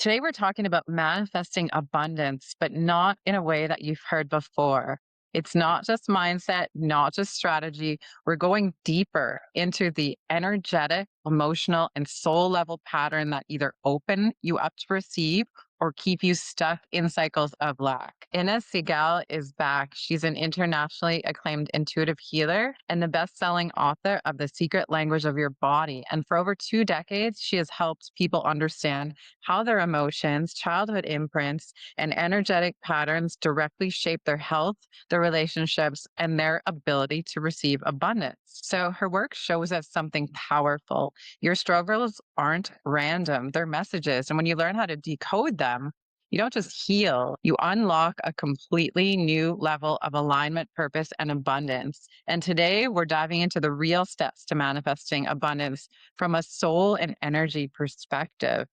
Today, we're talking about manifesting abundance, but not in a way that you've heard before. It's not just mindset, not just strategy. We're going deeper into the energetic, emotional, and soul level pattern that either open you up to receive or keep you stuck in cycles of lack. Inna Segal is back. She's an internationally acclaimed intuitive healer and the best selling author of The Secret Language of Your Body. And for over 2 decades, she has helped people understand how their emotions, childhood imprints, and energetic patterns directly shape their health, their relationships, and their ability to receive abundance. So her work shows us something powerful. Your struggles aren't random, they're messages. And when you learn how to decode them, you don't just heal, you unlock a completely new level of alignment, purpose, and abundance. And today we're diving into the real steps to manifesting abundance from a soul and energy perspective.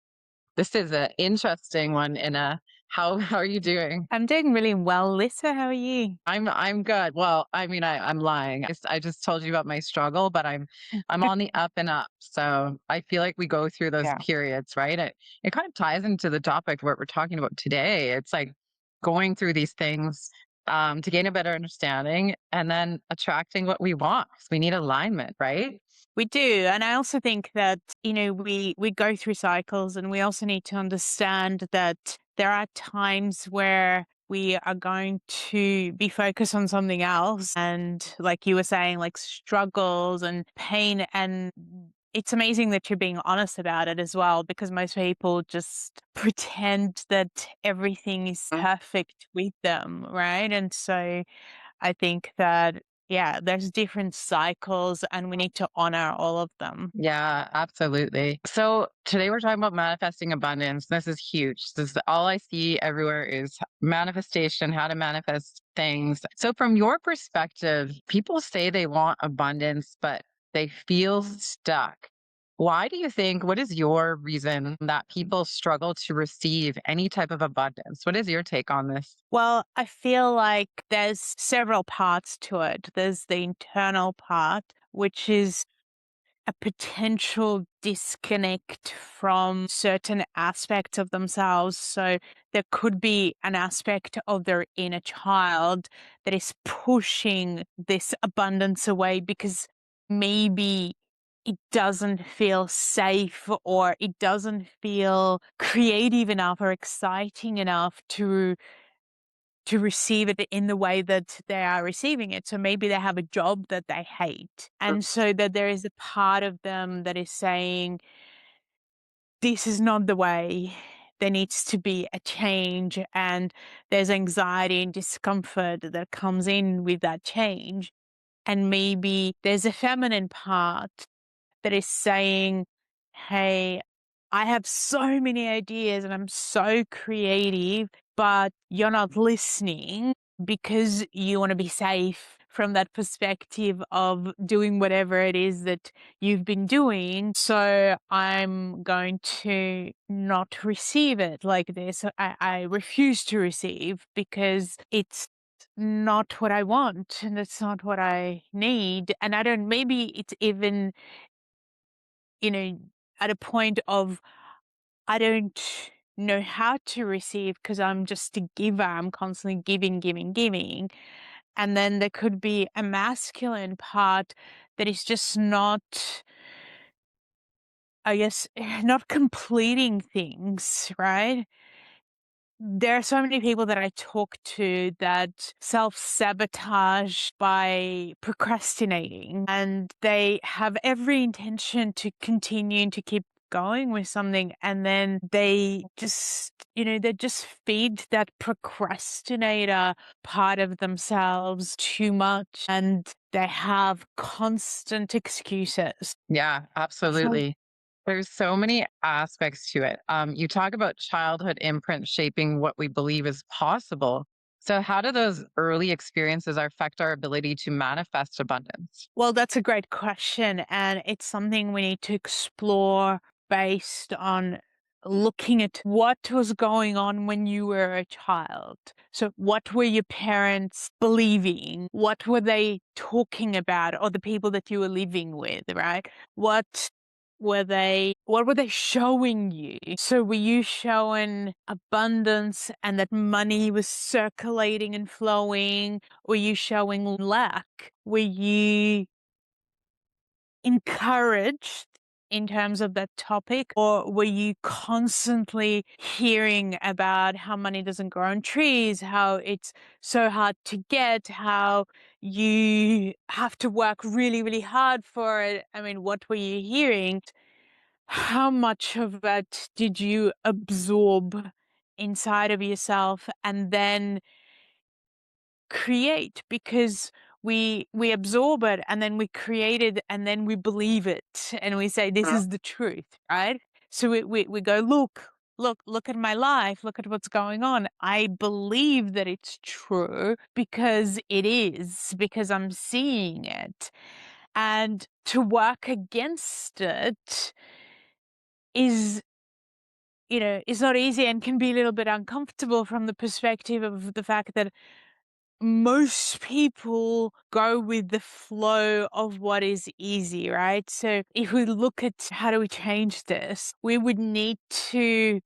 This is an interesting one, Inna. How are you doing? I'm doing really well, Lisa. How are you? I'm good. Well, I mean, I'm lying. I just told you about my struggle, but I'm on the up and up. So I feel like we go through those Yeah. periods, right? It kind of ties into the topic what we're talking about today. It's like going through these things to gain a better understanding and then attracting what we want. 'Cause we need alignment, right? We do. And I also think that, we go through cycles and we also need to understand that there are times where we are going to be focused on something else. And like you were saying, like struggles and pain. And it's amazing that you're being honest about it as well, because most people just pretend that everything is perfect with them. Right. And so I think that, yeah, there's different cycles and we need to honor all of them. Yeah, absolutely. So today we're talking about manifesting abundance. This is huge. This is all I see everywhere is manifestation, how to manifest things. So from your perspective, people say they want abundance, but they feel stuck. Why do you think, what is your reason that people struggle to receive any type of abundance? What is your take on this? Well, I feel like there's several parts to it. There's the internal part, which is a potential disconnect from certain aspects of themselves. So there could be an aspect of their inner child that is pushing this abundance away because maybe it doesn't feel safe or it doesn't feel creative enough or exciting enough to receive it in the way that they are receiving it. So maybe they have a job that they hate. And so that there is a part of them that is saying, this is not the way. There needs to be a change. And there's anxiety and discomfort that comes in with that change. And maybe there's a feminine part that is saying, hey, I have so many ideas and I'm so creative, but you're not listening because you want to be safe from that perspective of doing whatever it is that you've been doing. So I'm going to not receive it like this. I refuse to receive because it's not what I want and it's not what I need. And I don't, maybe it's even, you know, at a point of I don't know how to receive because I'm just a giver. I'm constantly giving, giving, giving. And then there could be a masculine part that is just not, I guess, not completing things, right? There are so many people that I talk to that self-sabotage by procrastinating, and they have every intention to continue to keep going with something, and then they just, they just feed that procrastinator part of themselves too much, and they have constant excuses. Yeah, So absolutely. There's so many aspects to it. You talk about childhood imprints shaping what we believe is possible. So, how do those early experiences affect our ability to manifest abundance? Well, that's a great question. And it's something we need to explore based on looking at what was going on when you were a child. So, what were your parents believing? What were they talking about? Or the people that you were living with, right? What what were they showing you? So were you showing abundance and that money was circulating and flowing? Were you showing lack? Were you encouraged in terms of that topic, or were you constantly hearing about how money doesn't grow on trees, how it's so hard to get, how you have to work really, really hard for it? I mean, what were you hearing? How much of that did you absorb inside of yourself and then create? Because we absorb it and then we create it and then we believe it and we say this is the truth, right? So we go, look at my life, look at what's going on. I believe that it's true because it is, because I'm seeing it. And to work against it is, is not easy and can be a little bit uncomfortable from the perspective of the fact that most people go with the flow of what is easy, right? So if we look at how do we change this, we would need to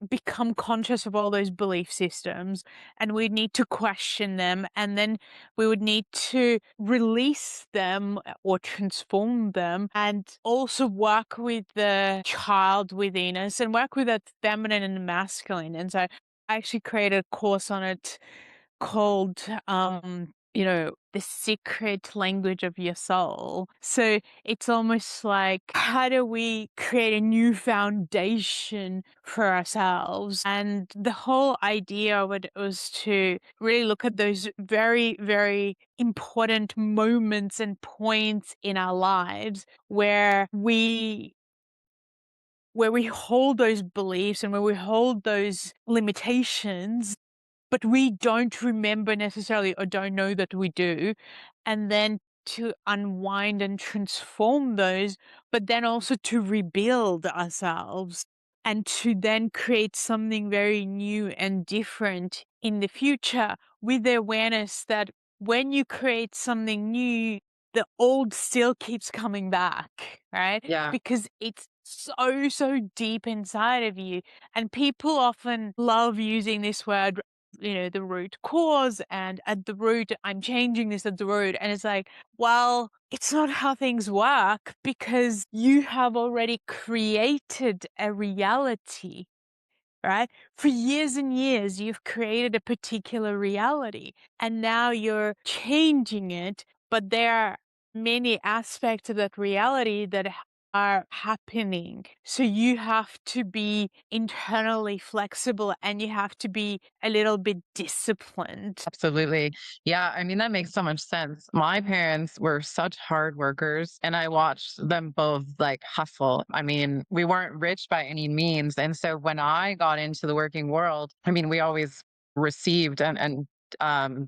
become conscious of all those belief systems and we need to question them, and then we would need to release them or transform them, and also work with the child within us and work with that feminine and masculine. And so I actually created a course on it called the secret language of your soul. So it's almost like, how do we create a new foundation for ourselves? And the whole idea of it was to really look at those very, very important moments and points in our lives where we hold those beliefs and where we hold those limitations, but we don't remember necessarily or don't know that we do. And then to unwind and transform those, but then also to rebuild ourselves and to then create something very new and different in the future, with the awareness that when you create something new, the old still keeps coming back, right? Yeah. Because it's so, so deep inside of you. And people often love using this word, the root cause, and at the root, I'm changing this at the root. And it's like, well, it's not how things work, because you have already created a reality, right? For years and years, you've created a particular reality and now you're changing it, but there are many aspects of that reality that are happening. So you have to be internally flexible and you have to be a little bit disciplined. Absolutely. Yeah, I mean, that makes so much sense. My parents were such hard workers, and I watched them both like hustle. I mean, we weren't rich by any means. And so when I got into the working world, I mean, we always received and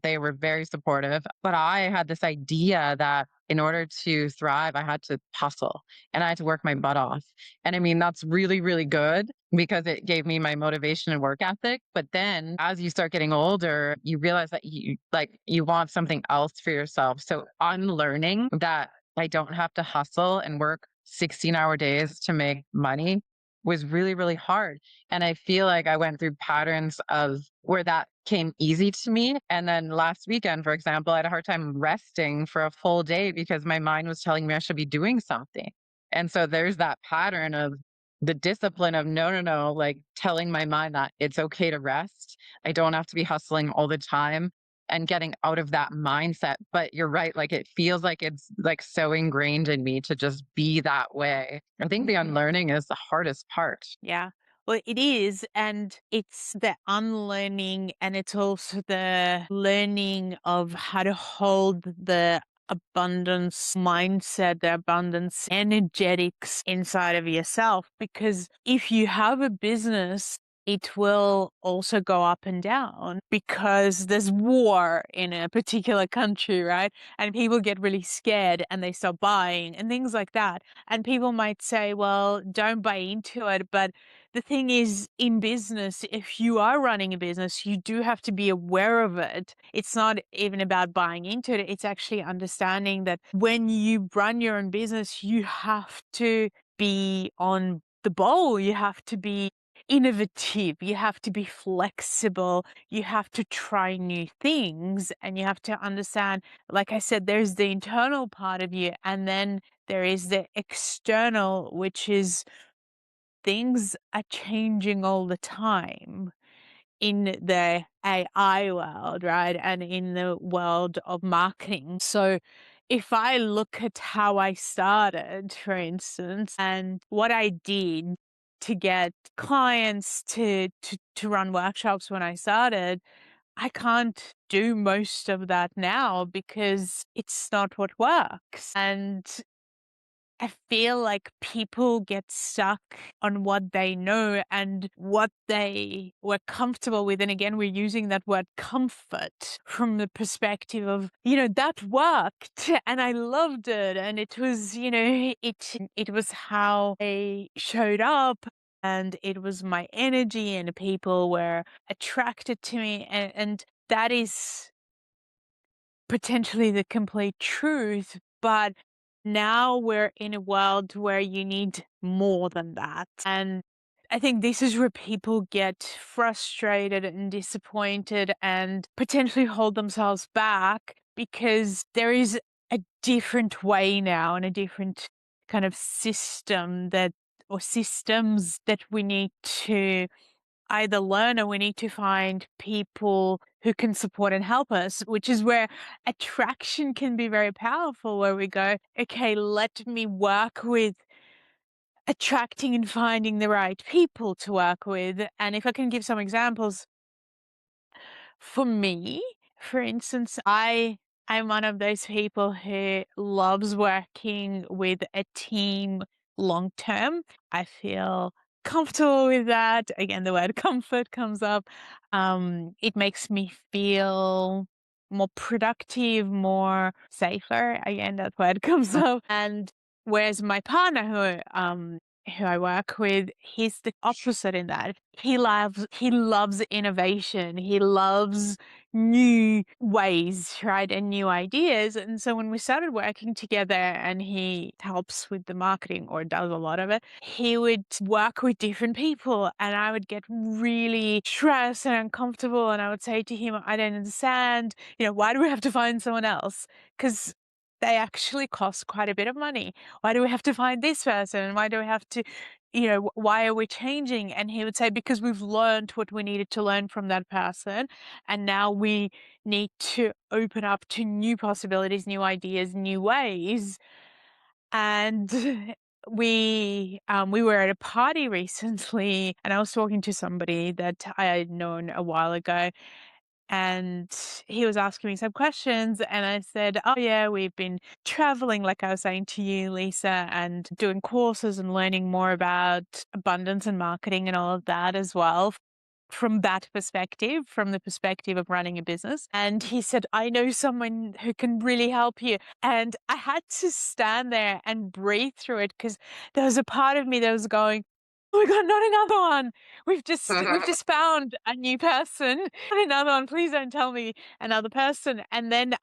they were very supportive. But I had this idea that in order to thrive, I had to hustle and I had to work my butt off. And I mean, that's really, really good because it gave me my motivation and work ethic. But then as you start getting older, you realize that you want something else for yourself. So unlearning that I don't have to hustle and work 16-hour days to make money was really, really hard. And I feel like I went through patterns of where that came easy to me. And then last weekend, for example, I had a hard time resting for a full day because my mind was telling me I should be doing something. And so there's that pattern of the discipline of no, no, no, like telling my mind that it's okay to rest. I don't have to be hustling all the time and getting out of that mindset. But you're right, like it feels like it's like so ingrained in me to just be that way. I think the unlearning is the hardest part. Yeah. Well, it is. And it's the unlearning, and it's also the learning of how to hold the abundance mindset, the abundance energetics inside of yourself. Because if you have a business, it will also go up and down because there's war in a particular country, right? And people get really scared and they stop buying and things like that. And people might say, well, don't buy into it. But the thing is, in business, if you are running a business, you do have to be aware of it. It's not even about buying into it. It's actually understanding that when you run your own business, you have to be on the ball. You have to be innovative. You have to be flexible. You have to try new things. And you have to understand, like I said, there's the internal part of you, and then there is the external, which is things are changing all the time in the AI world, right? And in the world of marketing. So if I look at how I started, for instance, and what I did to get clients to run workshops when I started, I can't do most of that now because it's not what works. And I feel like people get stuck on what they know and what they were comfortable with. And again, we're using that word comfort from the perspective of, that worked and I loved it. And it was, it was how I showed up, and it was my energy, and people were attracted to me. And that is potentially the complete truth, but now we're in a world where you need more than that. And I think this is where people get frustrated and disappointed and potentially hold themselves back, because there is a different way now and a different kind of system that, or systems that we need to either learn, or we need to find people who can support and help us, which is where attraction can be very powerful, where we go, okay, let me work with attracting and finding the right people to work with. And if I can give some examples, for me, for instance, I'm one of those people who loves working with a team long term. I feel comfortable with that. Again, the word comfort comes up. It makes me feel more productive, more safer. Again, that word comes up. And whereas my partner, who I work with, he's the opposite in that. He loves innovation. He loves new ways, right? And new ideas. And so when we started working together, and he helps with the marketing, or does a lot of it, he would work with different people, and I would get really stressed and uncomfortable. And I would say to him, I don't understand, why do we have to find someone else? Because they actually cost quite a bit of money. Why do we have to find this person? Why do we have to, why are we changing? And he would say, because we've learned what we needed to learn from that person. And now we need to open up to new possibilities, new ideas, new ways. And we were at a party recently, and I was talking to somebody that I had known a while ago, and he was asking me some questions, and I said, oh yeah, we've been traveling, like I was saying to you, Lisa, and doing courses and learning more about abundance and marketing and all of that as well, from that perspective, from the perspective of running a business. And he said, I know someone who can really help you. And I had to stand there and breathe through it, because there was a part of me that was going, oh my God, not another one. We've just found a new person. Not another one. Please don't tell me another person. And then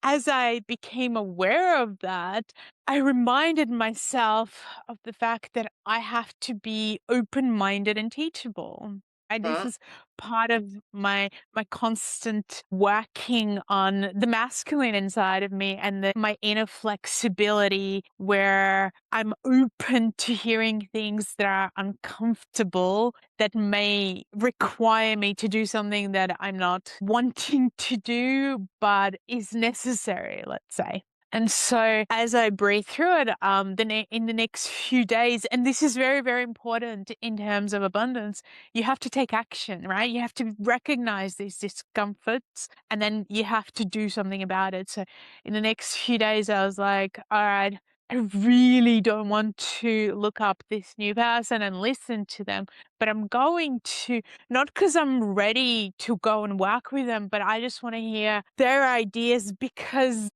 as I became aware of that, I reminded myself of the fact that I have to be open-minded and teachable. And this is part of my constant working on the masculine inside of me, and my inner flexibility, where I'm open to hearing things that are uncomfortable, that may require me to do something that I'm not wanting to do, but is necessary, let's say. And so as I breathe through it, in the next few days, and this is very, very important in terms of abundance, you have to take action, right? You have to recognize these discomforts, and then you have to do something about it. So in the next few days, I was like, all right, I really don't want to look up this new person and listen to them, but I'm going to, not because I'm ready to go and work with them, but I just want to hear their ideas, because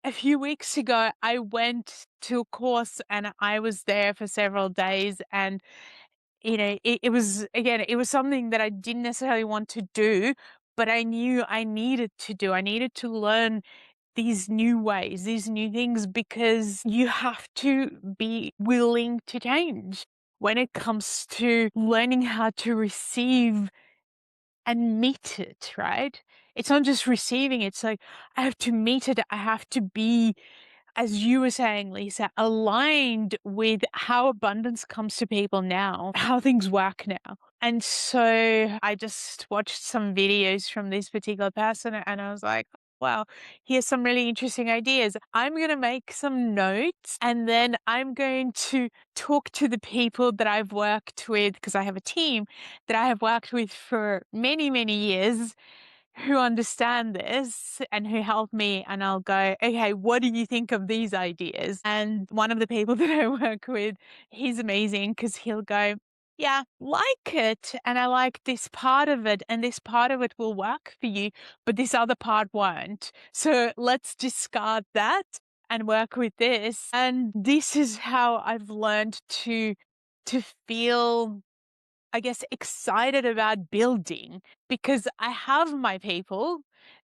a few weeks ago, I went to a course and I was there for several days, and it was, again, it was something that I didn't necessarily want to do, but I knew I needed to do. I needed to learn these new ways, these new things, because you have to be willing to change when it comes to learning how to receive and meet it, right? It's not just receiving, it's like I have to meet it. I have to be, as you were saying, Lisa, aligned with how abundance comes to people now, how things work now. And so I just watched some videos from this particular person and I was like, wow, here's some really interesting ideas. I'm going to make some notes and then I'm going to talk to the people that I've worked with, because I have a team that I have worked with for many, many years, who understand this and who help me, and I'll go, okay, what do you think of these ideas? And one of the people that I work with, he's amazing because he'll go, yeah, like it. And I like this part of it, and this part of it will work for you, but this other part won't. So let's discard that and work with this. And this is how I've learned to feel, I guess, excited about building, because I have my people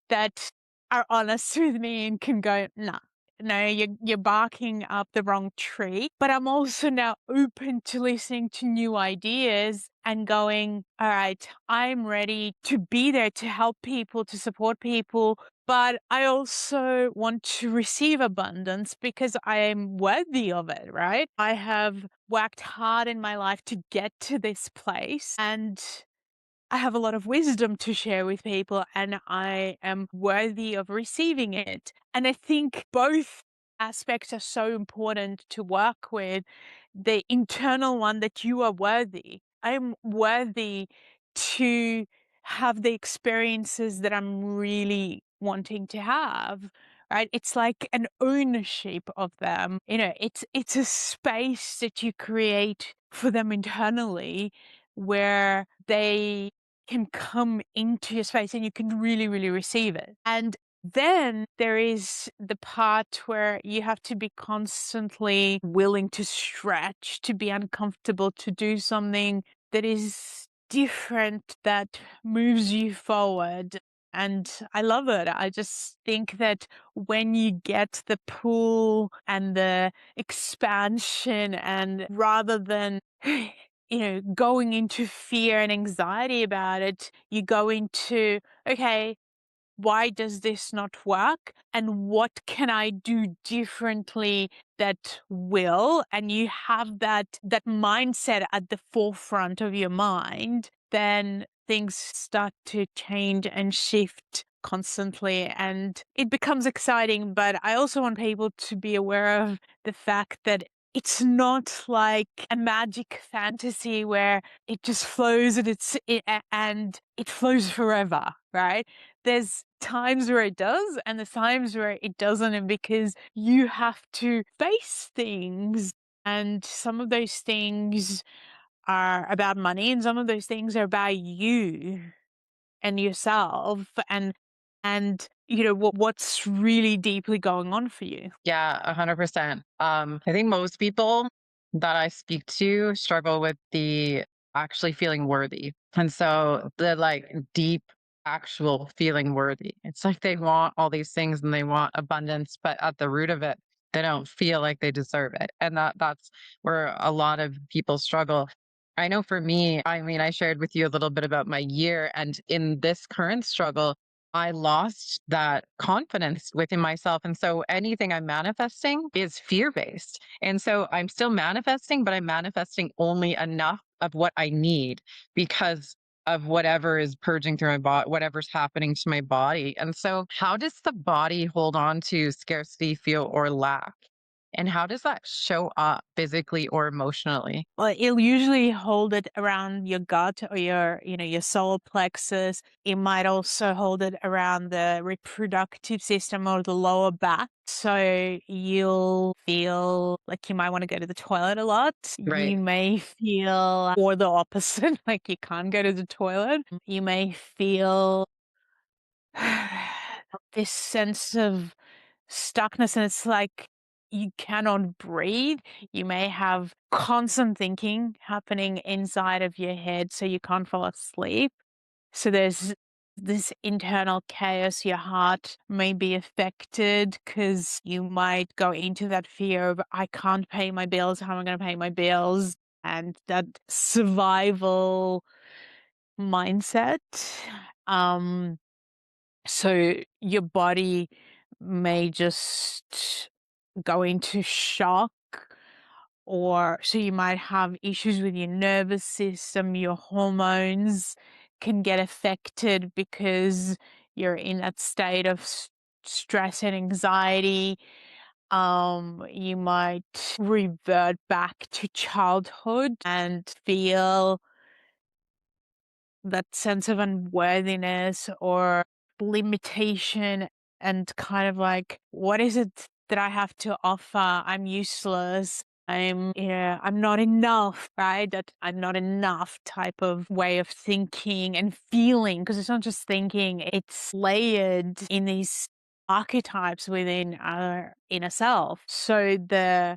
that are honest with me and can go, nah, no, you're barking up the wrong tree. But I'm also now open to listening to new ideas and going, all right, I'm ready to be there to help people, to support people. But I also want to receive abundance because I am worthy of it, right? I have worked hard in my life to get to this place, and I have a lot of wisdom to share with people, and I am worthy of receiving it. And I think both aspects are so important to work with. The internal one, that you are worthy. I'm worthy to have the experiences that I'm really wanting to have. Right? It's like an ownership of them. It's a space that you create for them internally, where they can come into your space and you can really, really receive it. And then there is the part where you have to be constantly willing to stretch, to be uncomfortable, to do something that is different, that moves you forward. And I love it. I just think that when you get the pull and the expansion, and rather than going into fear and anxiety about it, you go into, okay, why does this not work? And what can I do differently that will? And you have that mindset at the forefront of your mind, then things start to change and shift constantly and it becomes exciting. But I also want people to be aware of the fact that it's not like a magic fantasy where it just flows and and it flows forever, right? There's times where it does and there's times where it doesn't, and because you have to face things, and some of those things are about money and some of those things are about you and yourself, and what's really deeply going on for you. Yeah, 100%. I think most people that I speak to struggle with the actually feeling worthy. And so the like deep actual feeling worthy. It's like they want all these things and they want abundance, but at the root of it, they don't feel like they deserve it. And that's where a lot of people struggle. I know for me, I mean, I shared with you a little bit about my year, and in this current struggle, I lost that confidence within myself. And so anything I'm manifesting is fear based. And so I'm still manifesting, but I'm manifesting only enough of what I need because of whatever is purging through my body, whatever's happening to my body. And so, how does the body hold on to scarcity, feel, or lack? And how does that show up physically or emotionally? Well, it'll usually hold it around your gut or your solar plexus. It might also hold it around the reproductive system or the lower back. So you'll feel like you might want to go to the toilet a lot. You Right. may feel, or the opposite, like you can't go to the toilet. You may feel this sense of stuckness, and it's like you cannot breathe. You may have constant thinking happening inside of your head, so you can't fall asleep. So there's this internal chaos, your heart may be affected because you might go into that fear of, I can't pay my bills. How am I going to pay my bills? And that survival mindset. Um, so your body may just go into shock, or so you might have issues with your nervous system, your hormones can get affected because you're in that state of stress and anxiety. You might revert back to childhood and feel that sense of unworthiness or limitation, and kind of like, what is it that I have to offer? I'm useless. I'm not enough, right? That I'm not enough type of way of thinking and feeling, because it's not just thinking, it's layered in these archetypes within our inner self. So the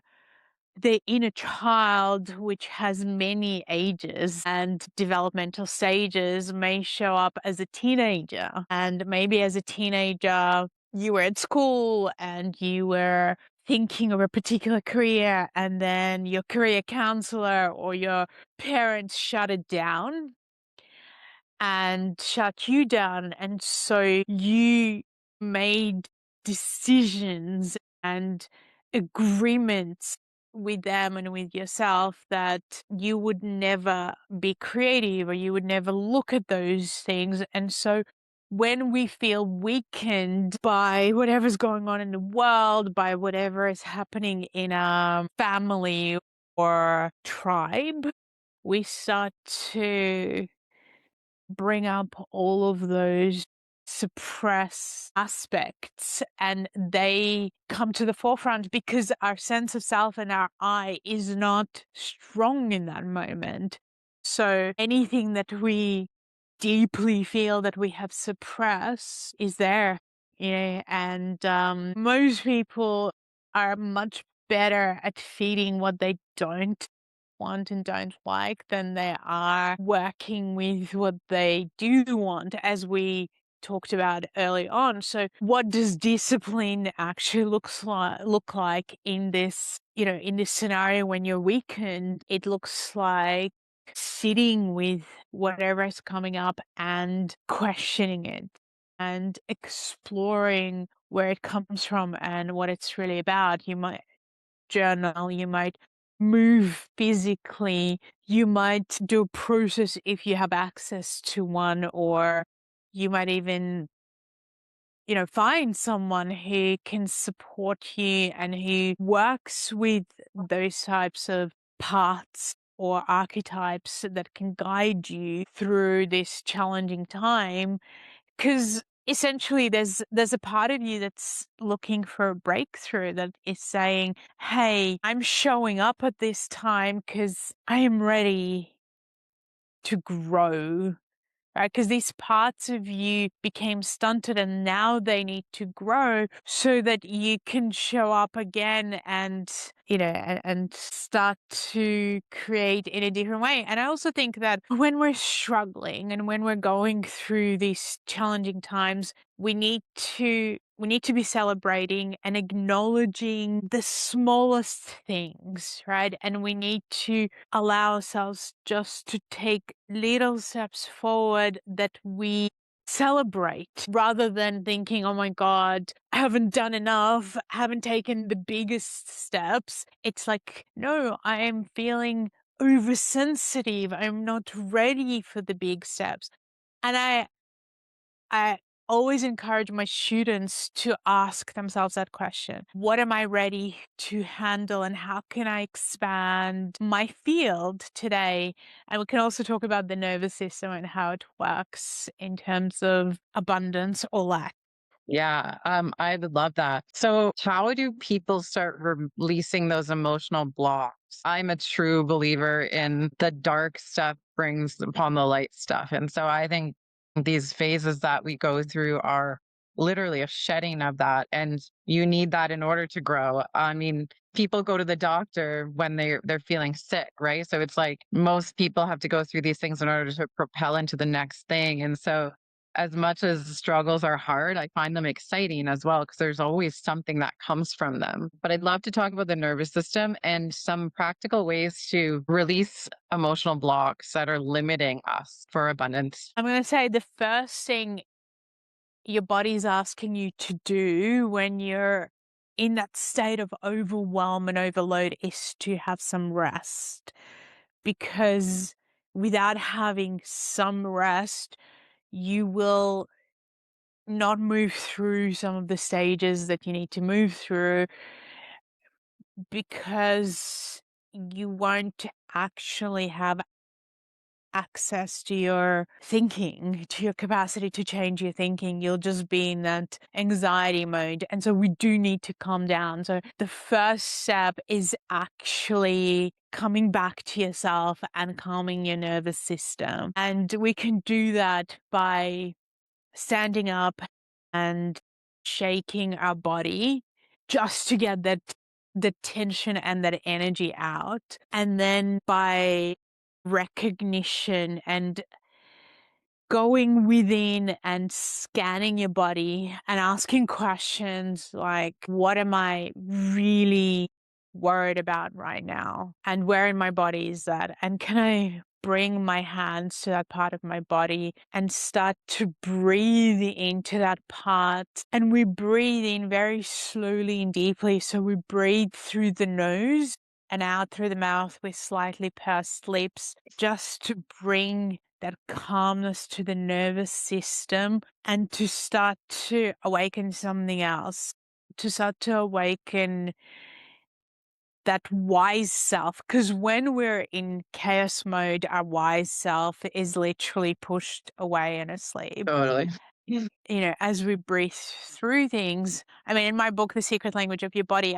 inner child, which has many ages and developmental stages, may show up as a teenager. And maybe as a teenager, you were at school and you were thinking of a particular career, and then your career counselor or your parents shut it down and shut you down. And so you made decisions and agreements with them and with yourself that you would never be creative, or you would never look at those things. And so when we feel weakened by whatever's going on in the world, by whatever is happening in a family or tribe, we start to bring up all of those suppressed aspects, and they come to the forefront because our sense of self and our I is not strong in that moment. So anything that we deeply feel that we have suppressed is there. Yeah, and most people are much better at feeding what they don't want and don't like than they are working with what they do want, as we talked about early on. So what does discipline actually look like in this, in this scenario when you're weakened? It looks like sitting with whatever is coming up and questioning it and exploring where it comes from and what it's really about. You might journal, you might move physically, you might do a process if you have access to one, or you might even, find someone who can support you and who works with those types of paths or archetypes that can guide you through this challenging time. Because essentially there's a part of you that's looking for a breakthrough, that is saying, "Hey, I'm showing up at this time because I am ready to grow." Right? Because these parts of you became stunted and now they need to grow so that you can show up again and, and start to create in a different way. And I also think that when we're struggling and when we're going through these challenging times, we need to be celebrating and acknowledging the smallest things, right? And we need to allow ourselves just to take little steps forward that we celebrate, rather than thinking, oh my God, I haven't done enough, I haven't taken the biggest steps. It's like, no, I am feeling oversensitive. I'm not ready for the big steps. And I always encourage my students to ask themselves that question. What am I ready to handle, and how can I expand my field today? And we can also talk about the nervous system and how it works in terms of abundance or lack. Yeah, I would love that. So, how do people start releasing those emotional blocks? I'm a true believer in the dark stuff brings upon the light stuff. And so I think these phases that we go through are literally a shedding of that. And you need that in order to grow. I mean, people go to the doctor when they're feeling sick, right? So it's like most people have to go through these things in order to propel into the next thing. And so as much as the struggles are hard, I find them exciting as well because there's always something that comes from them. But I'd love to talk about the nervous system and some practical ways to release emotional blocks that are limiting us for abundance. I'm going to say the first thing your body's asking you to do when you're in that state of overwhelm and overload is to have some rest. Because without having some rest, you will not move through some of the stages that you need to move through because you won't actually have access to your thinking, to your capacity to change your thinking. You'll just be in that anxiety mode. And so we do need to calm down. So the first step is actually coming back to yourself and calming your nervous system. And we can do that by standing up and shaking our body just to get that the tension and that energy out. And then by recognition and going within and scanning your body and asking questions like, what am I really worried about right now? And where in my body is that? And can I bring my hands to that part of my body and start to breathe into that part? And we breathe in very slowly and deeply. So we breathe through the nose and out through the mouth with slightly pursed lips, just to bring that calmness to the nervous system and to start to awaken something else, to start to awaken that wise self. Because when we're in chaos mode, our wise self is literally pushed away and asleep. Totally. As we breathe through things, I mean, in my book, The Secret Language of Your Body,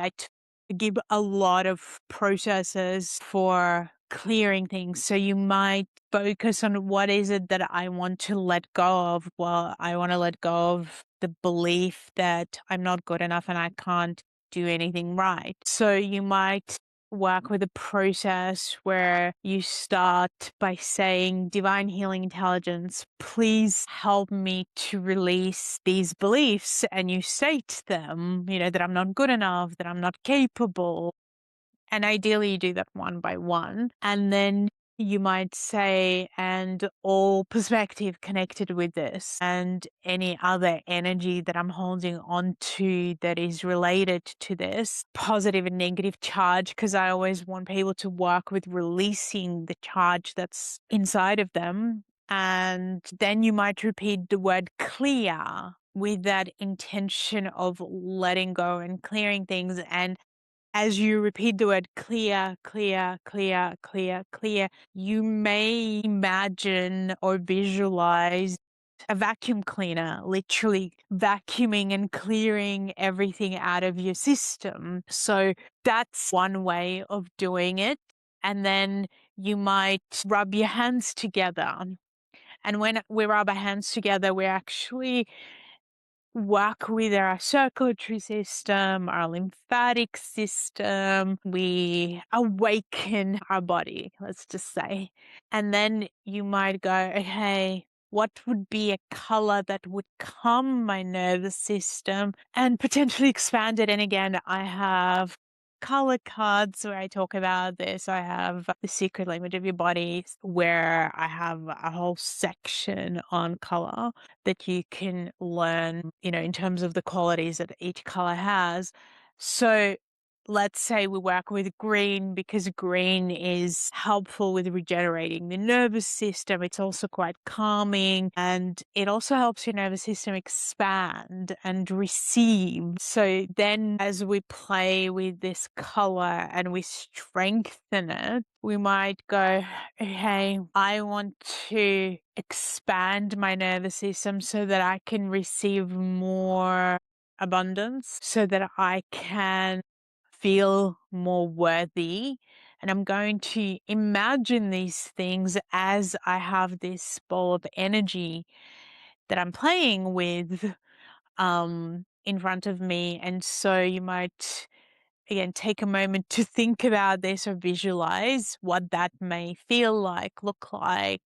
give a lot of processes for clearing things. So you might focus on what is it that I want to let go of. Well, I want to let go of the belief that I'm not good enough and I can't do anything right. So you might work with a process where you start by saying, Divine Healing Intelligence, please help me to release these beliefs. And you state them, that I'm not good enough, that I'm not capable. And ideally, you do that one by one. And then you might say, and all perspective connected with this, and any other energy that I'm holding on to that is related to this, positive and negative charge, because I always want people to work with releasing the charge that's inside of them. And then you might repeat the word clear with that intention of letting go and clearing things. And as you repeat the word clear, clear, clear, clear, clear, you may imagine or visualize a vacuum cleaner, literally vacuuming and clearing everything out of your system. So that's one way of doing it. And then you might rub your hands together. And when we rub our hands together, we're actually work with our circulatory system, our lymphatic system. We awaken our body, let's just say. And then you might go, okay, what would be a color that would calm my nervous system and potentially expand it? And again, I have color cards where I talk about this. I have The Secret Language of Your Body where I have a whole section on color that you can learn, in terms of the qualities that each color has. So let's say we work with green because green is helpful with regenerating the nervous system. It's also quite calming and it also helps your nervous system expand and receive. So then as we play with this color and we strengthen it, we might go, okay, I want to expand my nervous system so that I can receive more abundance, so that I can feel more worthy. And I'm going to imagine these things as I have this ball of energy that I'm playing with in front of me. And so you might again, take a moment to think about this or visualize what that may feel like, look like.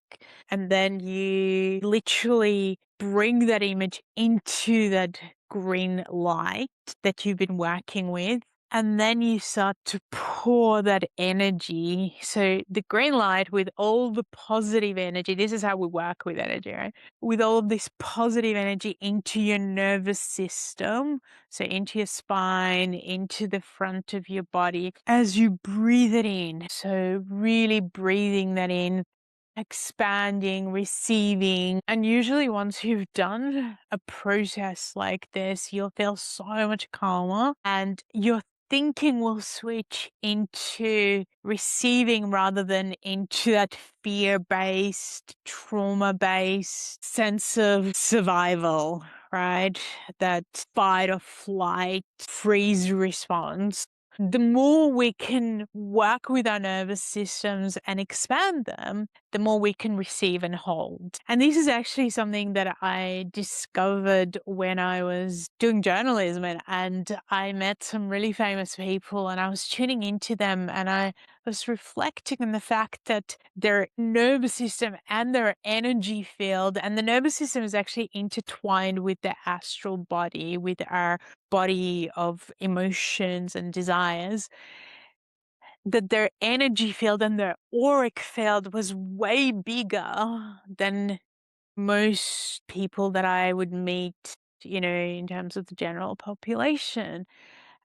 And then you literally bring that image into that green light that you've been working with. And then you start to pour that energy. So the green light with all the positive energy, this is how we work with energy, right? With all of this positive energy into your nervous system. So into your spine, into the front of your body as you breathe it in. So really breathing that in, expanding, receiving. And usually once you've done a process like this, you'll feel so much calmer and your thinking will switch into receiving rather than into that fear-based, trauma-based sense of survival, right? That fight or flight freeze response. The more we can work with our nervous systems and expand them, the more we can receive and hold. And this is actually something that I discovered when I was doing journalism, and I met some really famous people and I was tuning into them and I was reflecting on the fact that their nervous system and their energy field, and the nervous system is actually intertwined with the astral body, with our body of emotions and desires, that their energy field and their auric field was way bigger than most people that I would meet, in terms of the general population.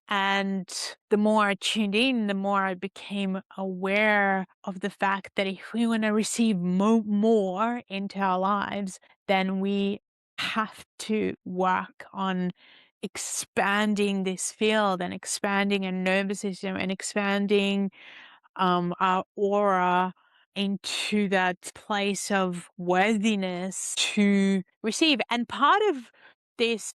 And the more I tuned in, the more I became aware of the fact that if we want to receive more into our lives, then we have to work on expanding this field and expanding our nervous system and expanding our aura into that place of worthiness to receive. And part of this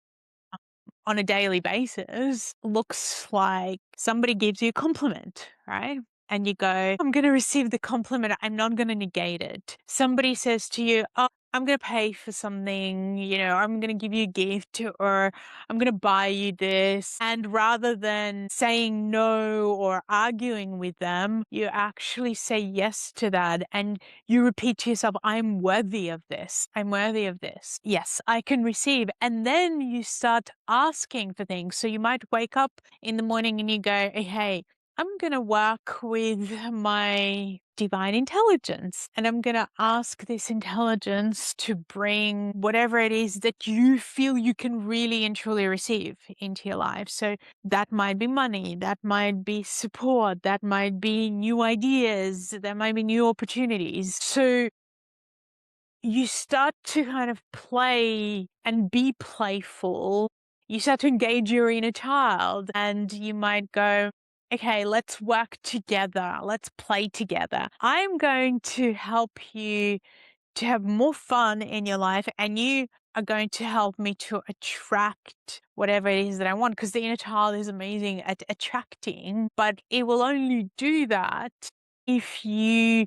on a daily basis looks like somebody gives you a compliment, right? And you go, I'm going to receive the compliment. I'm not going to negate it. Somebody says to you, oh, I'm going to pay for something, I'm going to give you a gift or I'm going to buy you this. And rather than saying no or arguing with them, you actually say yes to that. And you repeat to yourself, I'm worthy of this. I'm worthy of this. Yes, I can receive. And then you start asking for things. So you might wake up in the morning and you go, hey, I'm going to work with my divine intelligence and I'm going to ask this intelligence to bring whatever it is that you feel you can really and truly receive into your life. So that might be money, that might be support, that might be new ideas, that might be new opportunities. So you start to kind of play and be playful. You start to engage your inner child and you might go, okay, let's work together. Let's play together. I'm going to help you to have more fun in your life and you are going to help me to attract whatever it is that I want, because the inner child is amazing at attracting, but it will only do that if you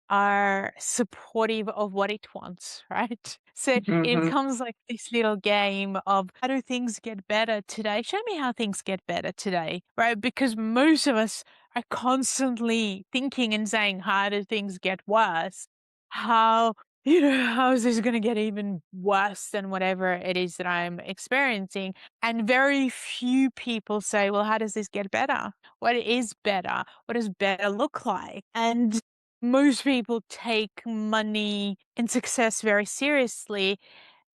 are supportive of what it wants, right? So it Mhm. becomes like this little game of how do things get better today? Show me how things get better today, right? Because most of us are constantly thinking and saying, how do things get worse? How, how is this going to get even worse than whatever it is that I'm experiencing? And very few people say, well, how does this get better? What is better? What does better look like? And most people take money and success very seriously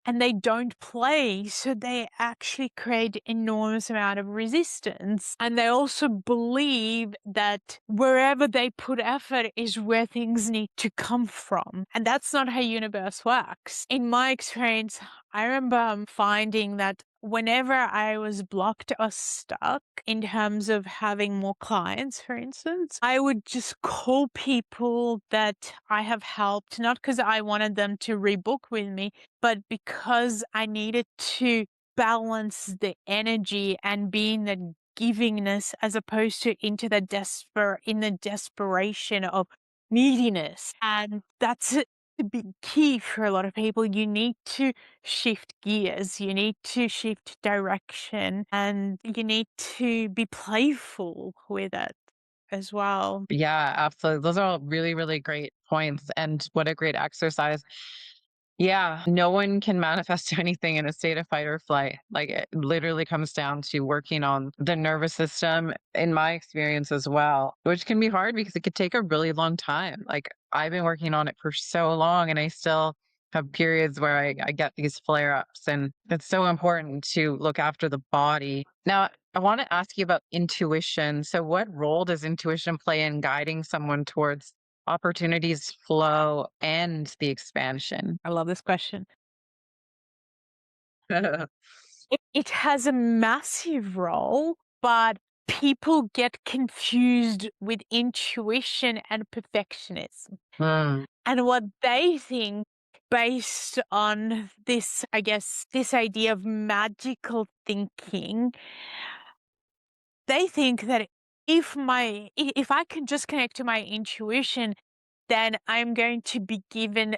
and they don't play, so they actually create enormous amount of resistance. And they also believe that wherever they put effort is where things need to come from. And that's not how universe works. In my experience, I remember finding that whenever I was blocked or stuck in terms of having more clients, for instance, I would just call people that I have helped, not because I wanted them to rebook with me, but because I needed to balance the energy and be in the givingness as opposed to into the in the desperation of neediness. And that's it. the big key for a lot of people. You need to shift gears, you need to shift direction, and you need to be playful with it as well. Yeah, absolutely. Those are all really, really great points. And what a great exercise. Yeah, no one can manifest anything in a state of fight or flight. Like it literally comes down to working on the nervous system, in my experience as well, which can be hard because it could take a really long time. Like I've been working on it for so long and I still have periods where I get these flare ups. And it's so important to look after the body. Now, I want to ask you about intuition. So, what role does intuition play in guiding someone towards opportunities, flow, and the expansion? I love this question. It has a massive role, but people get confused with intuition and perfectionism. Mm, And what they think, based on this, I guess, this idea of magical thinking, they think that if I can just connect to my intuition, then I'm going to be given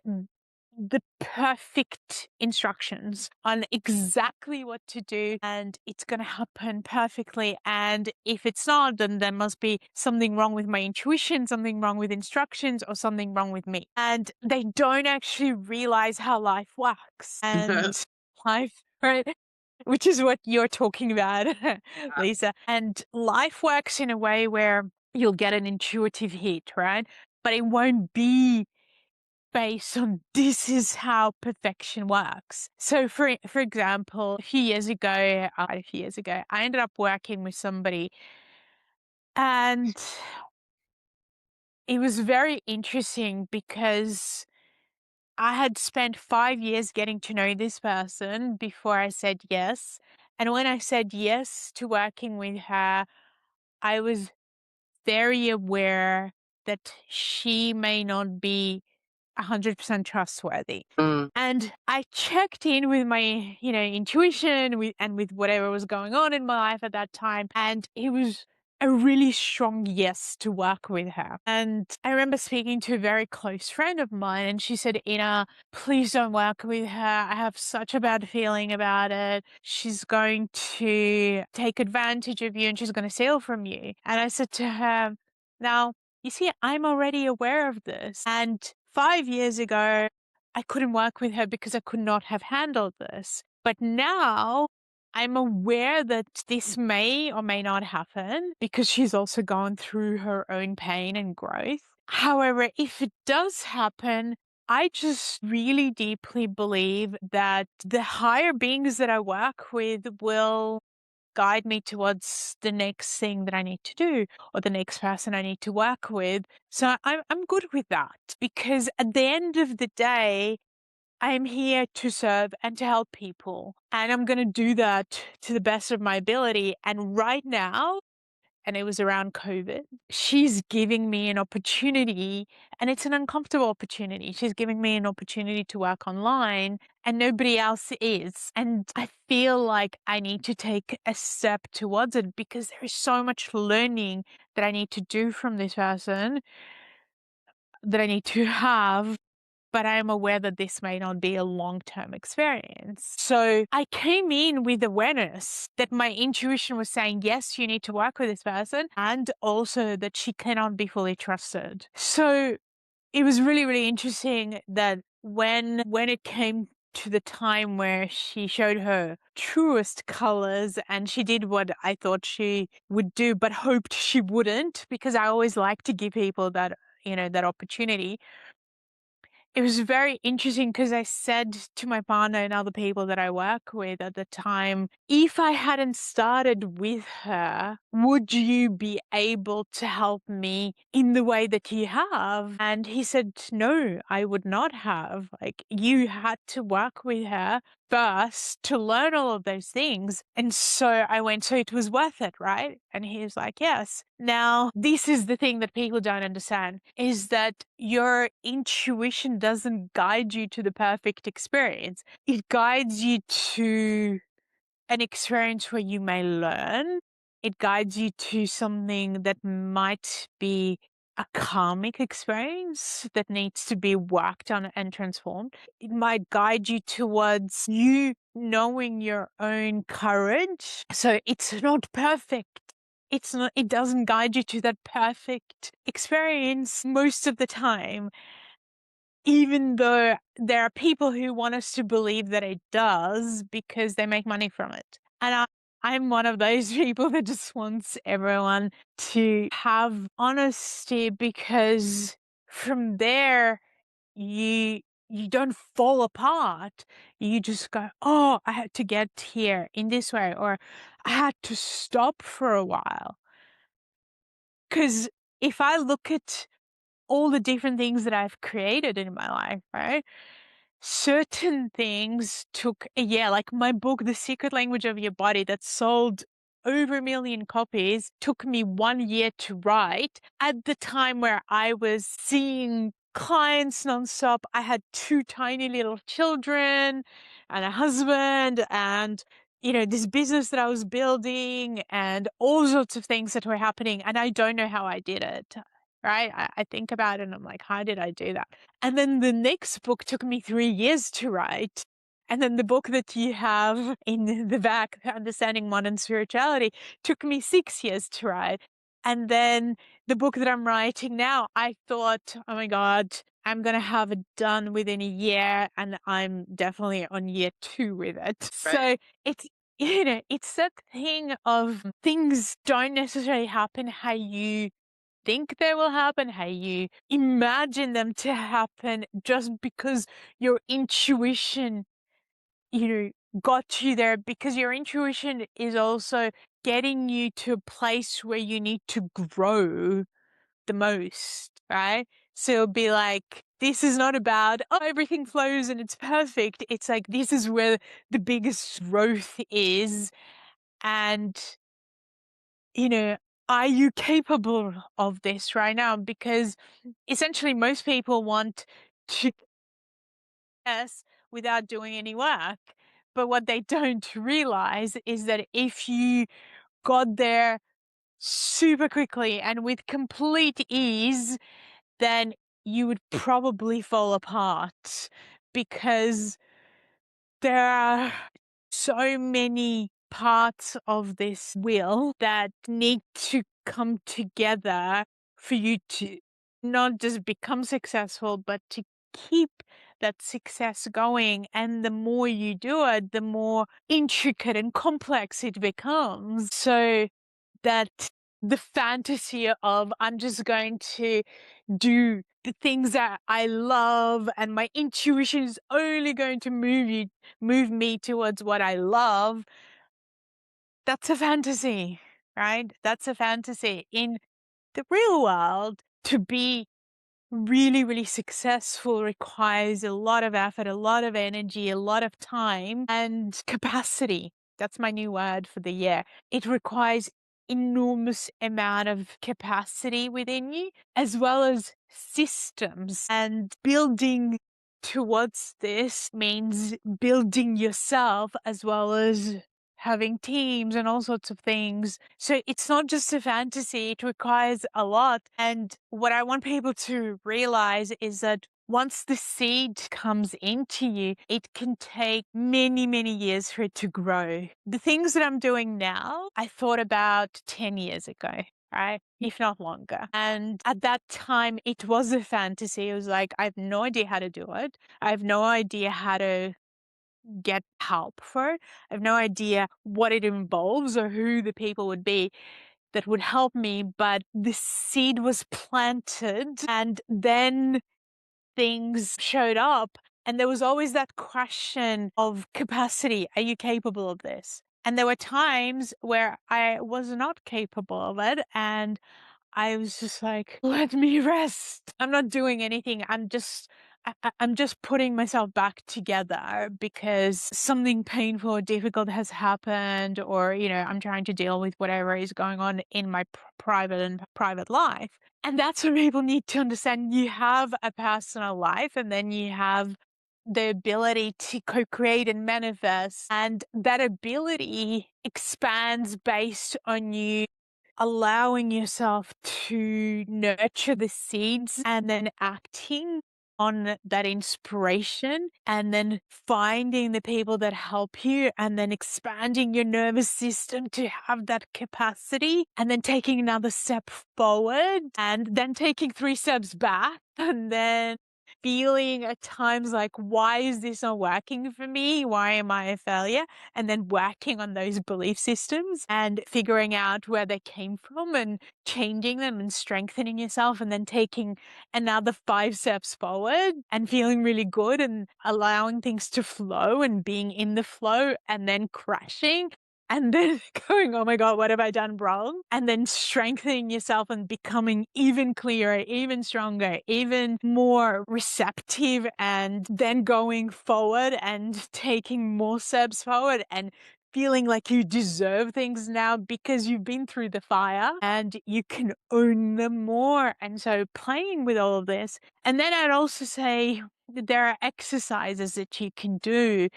the perfect instructions on exactly what to do, and it's going to happen perfectly. And if it's not, then there must be something wrong with my intuition, something wrong with instructions, or something wrong with me. And they don't actually realize how life works. And life, right? Which is what you're talking about, Lisa. And life works in a way where you'll get an intuitive hit, right? But it won't be based on this is how perfection works. So for example, a few years ago, I ended up working with somebody, and it was very interesting because I had spent 5 years getting to know this person before I said yes. And when I said yes to working with her, I was very aware that she may not be 100% trustworthy. mm. And I checked in with my, intuition and with whatever was going on in my life at that time. And it was a really strong yes to work with her. And I remember speaking to a very close friend of mine, and she said, Inna, please don't work with her. I have such a bad feeling about it. She's going to take advantage of you and she's going to steal from you. And I said to her, now, you see, I'm already aware of this. And 5 years ago, I couldn't work with her because I could not have handled this. But now I'm aware that this may or may not happen because she's also gone through her own pain and growth. However, if it does happen, I just really deeply believe that the higher beings that I work with will guide me towards the next thing that I need to do or the next person I need to work with. So I'm good with that because at the end of the day, I'm here to serve and to help people. And I'm going to do that to the best of my ability. And right now, and it was around COVID, she's giving me an opportunity, and it's an uncomfortable opportunity. She's giving me an opportunity to work online, and nobody else is. And I feel like I need to take a step towards it because there is so much learning that I need to do from this person that I need to have, but I am aware that this may not be a long-term experience. So I came in with awareness that my intuition was saying, yes, you need to work with this person, and also that she cannot be fully trusted. So it was really, really interesting that when it came to the time where she showed her truest colors and she did what I thought she would do, but hoped she wouldn't, because I always like to give people that, that opportunity. It was very interesting because I said to my partner and other people that I work with at the time, if I hadn't started with her, would you be able to help me in the way that you have? And he said, no, I would not have. Like, you had to work with her first to learn all of those things. And so I went, so it was worth it, right? And he was like, yes. Now, this is the thing that people don't understand is that your intuition doesn't guide you to the perfect experience. It guides you to an experience where you may learn. It guides you to something that might be a karmic experience that needs to be worked on and transformed. It might guide you towards you knowing your own courage. So it's not perfect. It doesn't guide you to that perfect experience most of the time, even though there are people who want us to believe that it does because they make money from it. And I'm one of those people that just wants everyone to have honesty, because from there you you don't fall apart. You just go, "Oh, I had to get here in this way," or "I had to stop for a while." Because if I look at all the different things that I've created in my life, right? Certain things took a year, like my book, The Secret Language of Your Body, that sold over 1 million copies, took me 1 year to write. At the time where I was seeing clients nonstop, I had two tiny little children and a husband and this business that I was building and all sorts of things that were happening. And I don't know how I did it. Right. I think about it and I'm like, how did I do that? And then the next book took me 3 years to write. And then the book that you have in the back, Understanding Modern Spirituality, took me 6 years to write. And then the book that I'm writing now, I thought, oh my God, I'm going to have it done within a year. And I'm definitely on year 2 with it. Right. So it's, it's that thing of things don't necessarily happen how you think they will happen, how you imagine them to happen, just because your intuition, got you there, because your intuition is also getting you to a place where you need to grow the most, right? So it'll be like, this is not about, oh, everything flows and it's perfect. It's like, this is where the biggest growth is. And you know, are you capable of this right now? Because essentially most people want to yes without doing any work. But what they don't realize is that if you got there super quickly and with complete ease, then you would probably fall apart, because there are so many parts of this wheel that need to come together for you to not just become successful, but to keep that success going. And the more you do it, the more intricate and complex it becomes. So that the fantasy of I'm just going to do the things that I love and my intuition is only going to move me towards what I love, that's a fantasy, right? That's a fantasy. In the real world, to be really, really successful requires a lot of effort, a lot of energy, a lot of time and capacity. That's my new word for the year. It requires enormous amount of capacity within you, as well as systems. And building towards this means building yourself as well as having teams and all sorts of things. So it's not just a fantasy, it requires a lot. And what I want people to realize is that once the seed comes into you, it can take many, many years for it to grow. The things that I'm doing now, I thought about 10 years ago, right? If not longer. And at that time, it was a fantasy. It was like, I have no idea how to do it. I have no idea how to get help for it. I have no idea what it involves or who the people would be that would help me, but the seed was planted and then things showed up. And there was always that question of capacity. Are you capable of this? And there were times where I was not capable of it. And I was just like, let me rest. I'm not doing anything. I'm just putting myself back together because something painful or difficult has happened, or, I'm trying to deal with whatever is going on in my private life. And that's what people need to understand. You have a personal life, and then you have the ability to co-create and manifest. And that ability expands based on you allowing yourself to nurture the seeds and then acting on that inspiration and then finding the people that help you and then expanding your nervous system to have that capacity and then taking another step forward and then taking 3 steps back and then feeling at times like, why is this not working for me? Why am I a failure? And then working on those belief systems and figuring out where they came from and changing them and strengthening yourself and then taking another 5 steps forward and feeling really good and allowing things to flow and being in the flow and then crashing and then going, oh my God, what have I done wrong? And then strengthening yourself and becoming even clearer, even stronger, even more receptive, and then going forward and taking more steps forward and feeling like you deserve things now because you've been through the fire and you can own them more. And so playing with all of this. And then I'd also say that there are exercises that you can do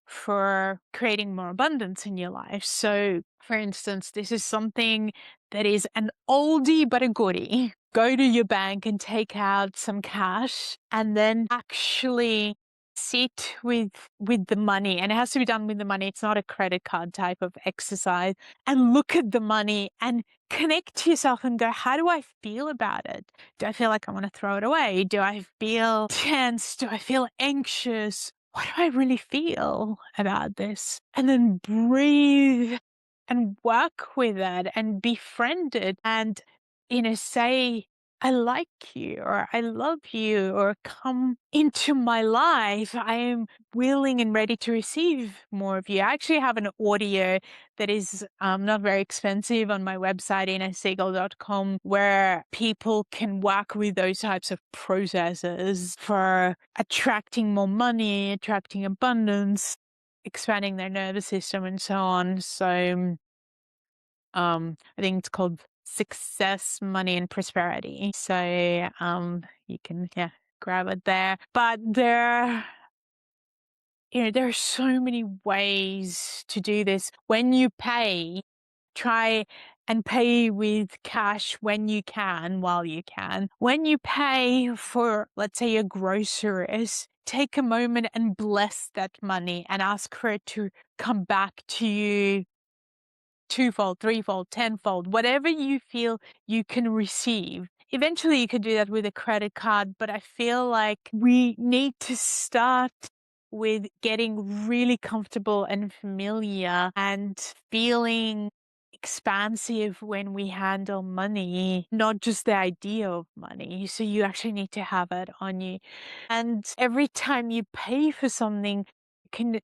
for creating more abundance in your life. So, for instance, this is something that is an oldie but a goodie. Go to your bank and take out some cash and then actually sit with the money, and it has to be done with the money. It's not a credit card type of exercise, and look at the money and connect to yourself and go, how do I feel about it? Do I feel like I want to throw it away? Do I feel tense? Do I feel anxious? What do I really feel about this? And then breathe and work with it and befriend it and, say, I like you or I love you or come into my life. I am willing and ready to receive more of you. I actually have an audio that is not very expensive on my website, innasegal.com, where people can work with those types of processes for attracting more money, attracting abundance, expanding their nervous system, and so on. So, I think it's called Success, Money, and Prosperity. So, you can, yeah, grab it there. But there are so many ways to do this. When you pay, try and pay with cash when you can, while you can. When you pay for, let's say, your groceries, take a moment and bless that money and ask for it to come back to you twofold, threefold, tenfold, whatever you feel you can receive. Eventually, you could do that with a credit card, but I feel like we need to start with getting really comfortable and familiar and feeling expansive when we handle money, not just the idea of money. So you actually need to have it on you. And every time you pay for something,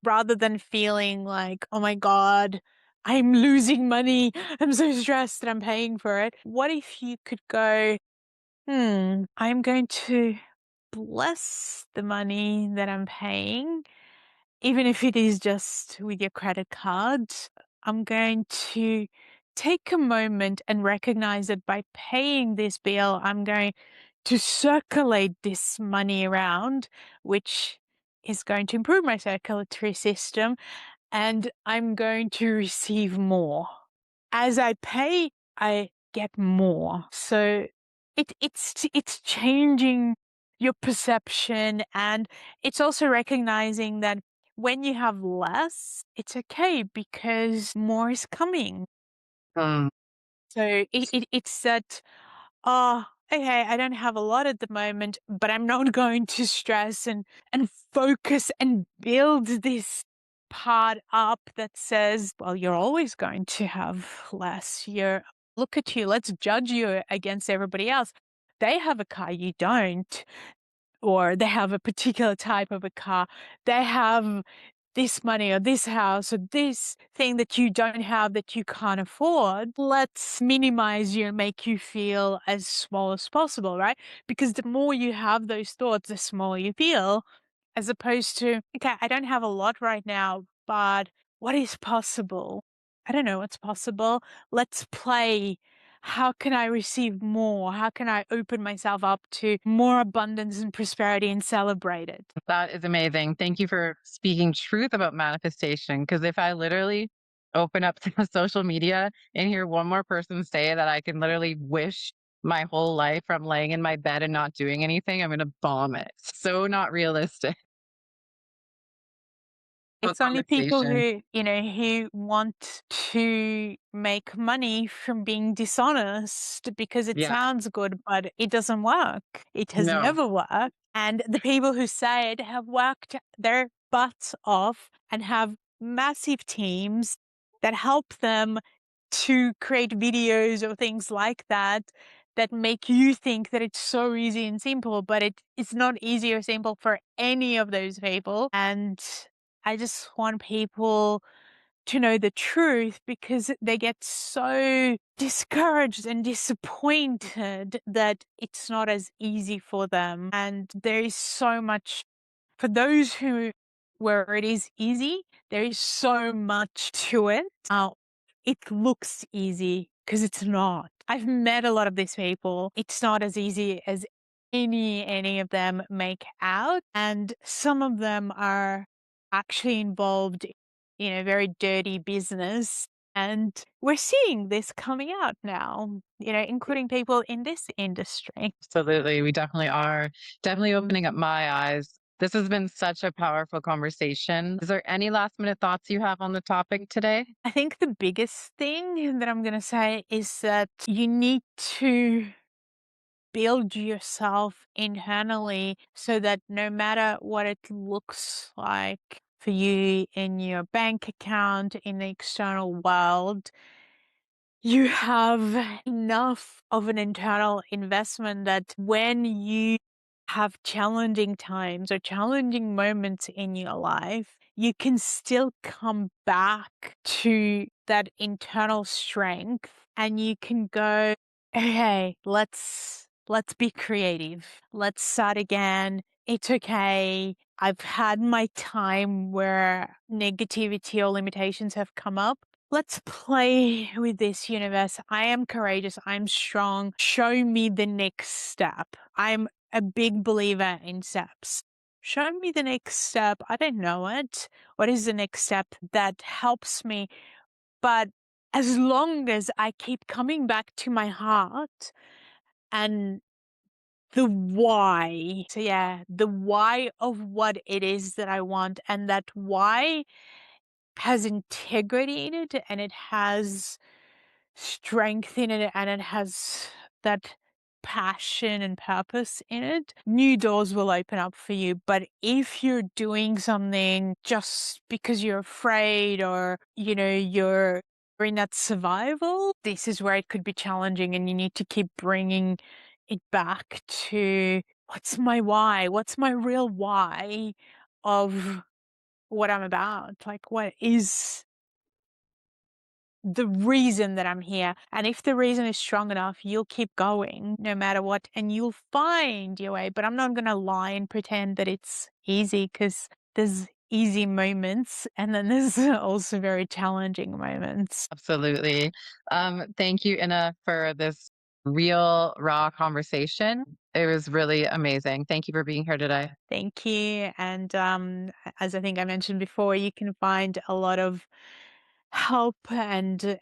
rather than feeling like, oh my God, I'm losing money, I'm so stressed that I'm paying for it. What if you could go, I'm going to bless the money that I'm paying, even if it is just with your credit card. I'm going to take a moment and recognize that by paying this bill, I'm going to circulate this money around, which is going to improve my circulatory system, and I'm going to receive more. As I pay, I get more. So it's changing your perception, and it's also recognizing that when you have less, it's okay because more is coming. Mm. So it's that, oh, okay, I don't have a lot at the moment, but I'm not going to stress and focus and build this part up that says, well, you're always going to have less. Look at you, let's judge you against everybody else. They have a car, you don't, or they have a particular type of a car. They have this money or this house or this thing that you don't have that you can't afford. Let's minimize you and make you feel as small as possible, right? Because the more you have those thoughts, the smaller you feel, as opposed to, okay, I don't have a lot right now, but what is possible? I don't know what's possible. Let's play. How can I receive more? How can I open myself up to more abundance and prosperity and celebrate it? That is amazing. Thank you for speaking truth about manifestation. Because if I literally open up social media and hear one more person say that I can literally wish my whole life from laying in my bed and not doing anything, I'm gonna vomit. So not realistic. A It's only people conversation. who, who want to make money from being dishonest because it Yeah. sounds good, but it doesn't work. It has No. never worked. And the people who say it have worked their butts off and have massive teams that help them to create videos or things like that that make you think that it's so easy and simple, but it's not easy or simple for any of those people. And I just want people to know the truth because they get so discouraged and disappointed that it's not as easy for them. And there is so much for those who where it is easy, there is so much to it. It looks easy because it's not. I've met a lot of these people. It's not as easy as any of them make out, and some of them are actually involved in a very dirty business. And we're seeing this coming out now, including people in this industry. Absolutely. We definitely are. Definitely opening up my eyes. This has been such a powerful conversation. Is there any last minute thoughts you have on the topic today? I think the biggest thing that I'm going to say is that you need to build yourself internally so that no matter what it looks like for you in your bank account, in the external world, you have enough of an internal investment that when you have challenging times or challenging moments in your life, you can still come back to that internal strength and you can go, okay, let's be creative. Let's start again. It's okay. I've had my time where negativity or limitations have come up. Let's play with this universe. I am courageous. I'm strong. Show me the next step. I'm a big believer in steps. Show me the next step. I don't know it. What is the next step that helps me? But as long as I keep coming back to my heart and the why. So yeah, the why of what it is that I want, and that why has integrity in it and it has strength in it and it has that passion and purpose in it, new doors will open up for you. But if you're doing something just because you're afraid or, you're in that survival, this is where it could be challenging and you need to keep bringing it back to what's my why? What's my real why of what I'm about? Like, what is the reason that I'm here? And if the reason is strong enough, you'll keep going no matter what, and you'll find your way. But I'm not going to lie and pretend that it's easy because there's easy moments and then there's also very challenging moments. Absolutely. Thank you, Inna, for this real, raw conversation. It was really amazing. Thank you for being here today. Thank you. And as I think I mentioned before, you can find a lot of help and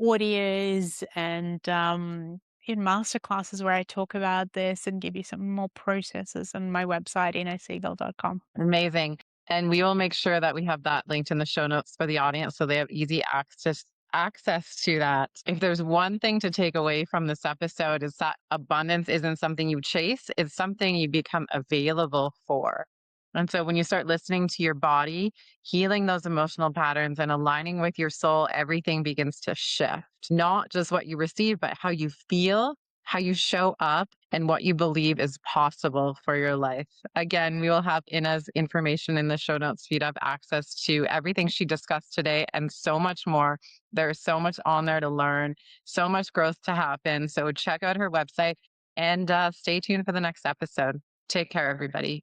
audios and in master classes where I talk about this and give you some more processes on my website, innasegal.com. Amazing. And we will make sure that we have that linked in the show notes for the audience so they have easy access to that. If there's one thing to take away from this episode is that abundance isn't something you chase, it's something you become available for. And so when you start listening to your body, healing those emotional patterns and aligning with your soul, everything begins to shift. Not just what you receive, but how you feel, how you show up, and what you believe is possible for your life. Again, we will have Inna's information in the show notes for you to have access to everything she discussed today and so much more. There's so much on there to learn, so much growth to happen. So check out her website and stay tuned for the next episode. Take care, everybody.